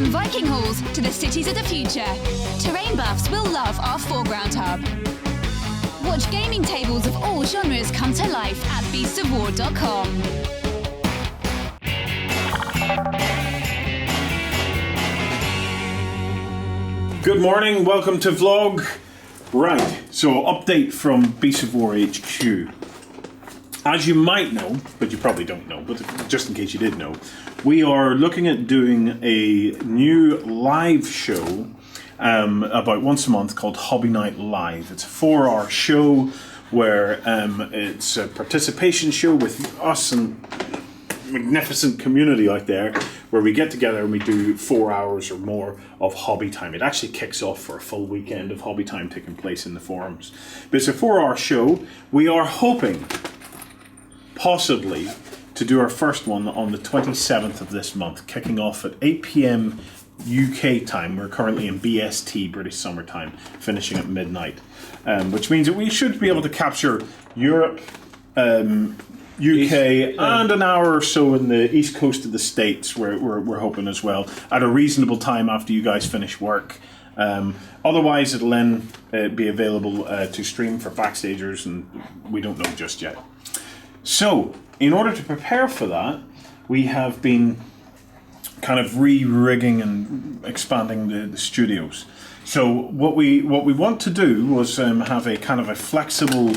From Viking halls to the cities of the future, terrain buffs will love our foreground hub. Watch gaming tables of all genres come to life at beastsofwar.com. Good morning, welcome to vlog. Right, so update from Beasts of War HQ. As you might know, but you probably don't know, but just in case you did know, we are looking at doing a new live show about once a month called Hobby Night Live. It's a 4-hour show where it's a participation show with us and magnificent community out there, where we get together and we do 4 hours or more of hobby time. It actually kicks off for a full weekend of hobby time taking place in the forums. But it's a 4-hour show. We are hoping, possibly, to do our first one on the 27th of this month, kicking off at 8 p.m. UK time. We're currently in BST, British Summer Time, finishing at midnight, which means that we should be able to capture Europe, UK, and an hour or so in the east coast of the States, where we're hoping as well, at a reasonable time after you guys finish work. Otherwise, it'll then be available to stream for backstagers, and we don't know just yet. So, in order to prepare for that, we have been kind of re-rigging and expanding the studios. So what we want to do was have a kind of a flexible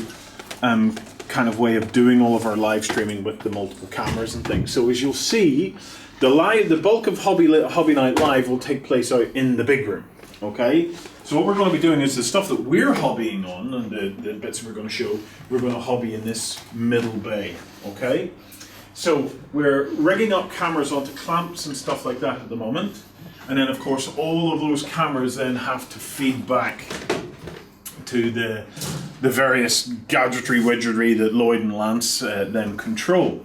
kind of way of doing all of our live streaming with the multiple cameras and things. So as you'll see, the bulk of Hobby Night Live will take place out in the big room. Okay? So what we're going to be doing is the stuff that we're hobbying on, and the bits we're going to show, we're going to hobby in this middle bay. Okay? So we're rigging up cameras onto clamps and stuff like that at the moment. And then of course all of those cameras then have to feed back to the various gadgetry widgetry that Lloyd and Lance then control.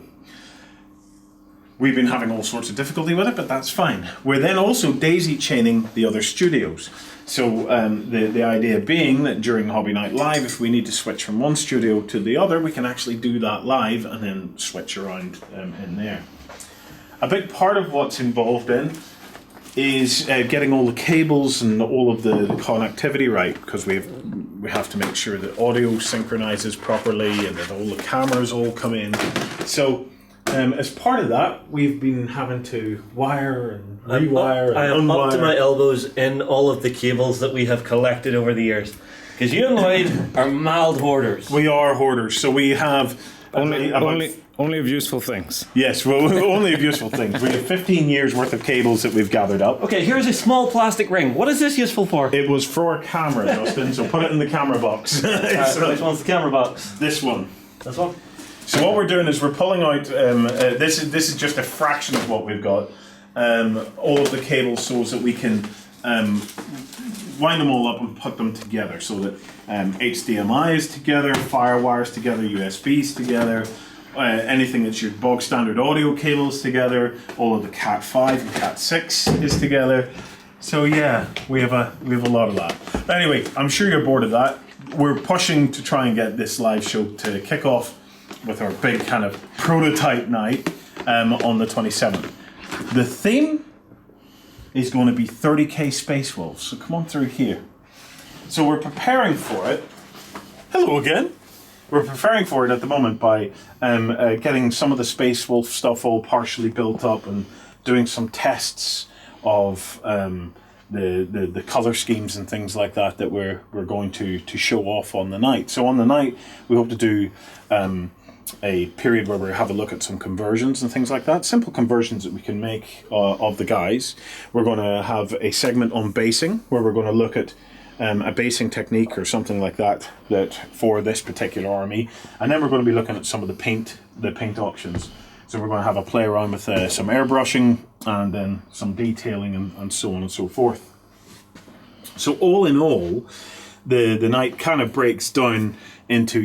We've been having all sorts of difficulty with it, but that's fine. We're then also daisy chaining the other studios. So the idea being that during Hobby Night Live, if we need to switch from one studio to the other, we can actually do that live and then switch around in there. A big part of what's involved in is getting all the cables and all of the connectivity right, because we have to make sure that audio synchronizes properly and that all the cameras all come in. So as part of that, we've been having to wire and rewire I and am unwire. up to my elbows in all of the cables that we have collected over the years. Because you and Lloyd are mild hoarders. We are hoarders, so we have Only of useful things. Yes, well, only of useful things. We have 15 years worth of cables that we've gathered up. Okay, here's a small plastic ring. What is this useful for? It was for a camera, Justin, so put it in the camera box. Which one's the camera box? This one. This one? So what we're doing is we're pulling out, this is just a fraction of what we've got, all of the cables so that we can wind them all up and put them together, so that HDMI is together, FireWire's together, USB's together, anything that's your bog standard audio cables together, all of the Cat 5 and Cat 6 is together. So yeah, we have a lot of that. Anyway, I'm sure you're bored of that. We're pushing to try and get this live show to kick off with our big kind of prototype night on the 27th. The theme is going to be 30k Space Wolves, so come on through here. So we're preparing for it. Hello again. We're preparing for it at the moment by getting some of the Space Wolf stuff all partially built up and doing some tests of the color schemes and things like that we're going to show off on the night. So on the night, we hope to do a period where we have a look at some conversions and things like that, simple conversions that we can make of the guys. We're going to have a segment on basing, where we're going to look at a basing technique or something like that for this particular army, and then we're going to be looking at some of the paint options. So we're going to have a play around with some airbrushing and then some detailing and so on and so forth. So all in all, the night kind of breaks down into,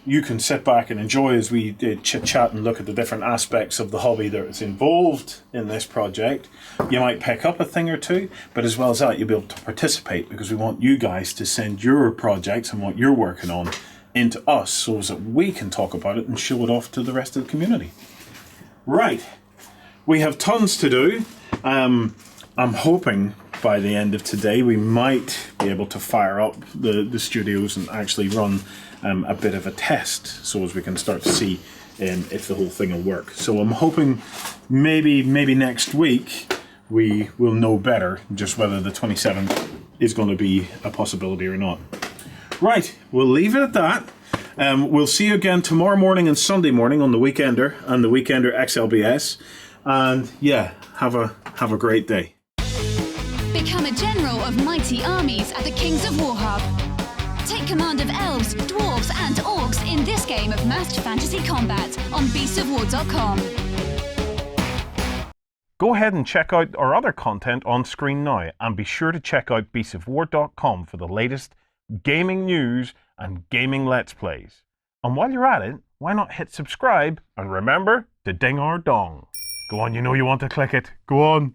you can sit back and enjoy as we chit-chat and look at the different aspects of the hobby that's involved in this project. You might pick up a thing or two, but as well as that, you'll be able to participate, because we want you guys to send your projects and what you're working on into us so that we can talk about it and show it off to the rest of the community. Right, we have tons to do. I'm hoping by the end of today we might be able to fire up the studios and actually run a bit of a test, so as we can start to see if the whole thing will work. So I'm hoping maybe next week we will know better just whether the 27th is going to be a possibility or not. Right, we'll leave it at that. We'll see you again tomorrow morning and Sunday morning on the Weekender and the Weekender XLBS. And yeah, have a great day. Become a general of mighty armies at the Kings of War Hub. Take command of elves, dwarves and orcs in this game of massed fantasy combat on beastsofwar.com. Go ahead and check out our other content on screen now, and be sure to check out beastsofwar.com for the latest gaming news and gaming let's plays. And while you're at it, why not hit subscribe and remember to ding our dong. Go on, you know you want to click it. Go on.